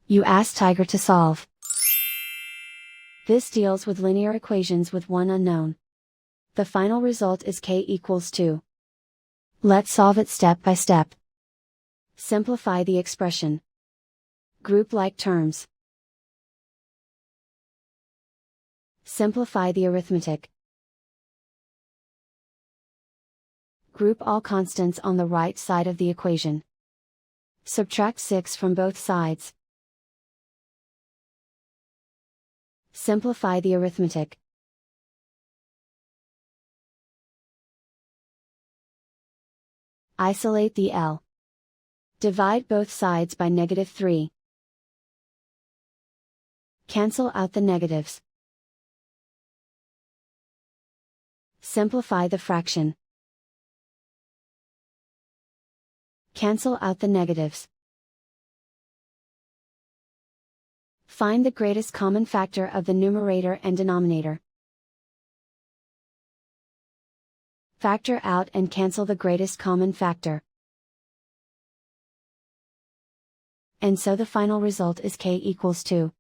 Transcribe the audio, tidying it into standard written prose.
You ask Tiger to solve. This deals with linear equations with one unknown. The final result is k equals 2. Let's solve it step by step. Simplify the expression. Group like terms. Simplify the arithmetic. Group all constants on the right side of the equation. Subtract 6 from both sides. Simplify the arithmetic. Isolate the L. Divide both sides by -3. Cancel out the negatives. Simplify the fraction. Cancel out the negatives. Find the greatest common factor of the numerator and denominator. Factor out and cancel the greatest common factor. And so the final result is k equals 2.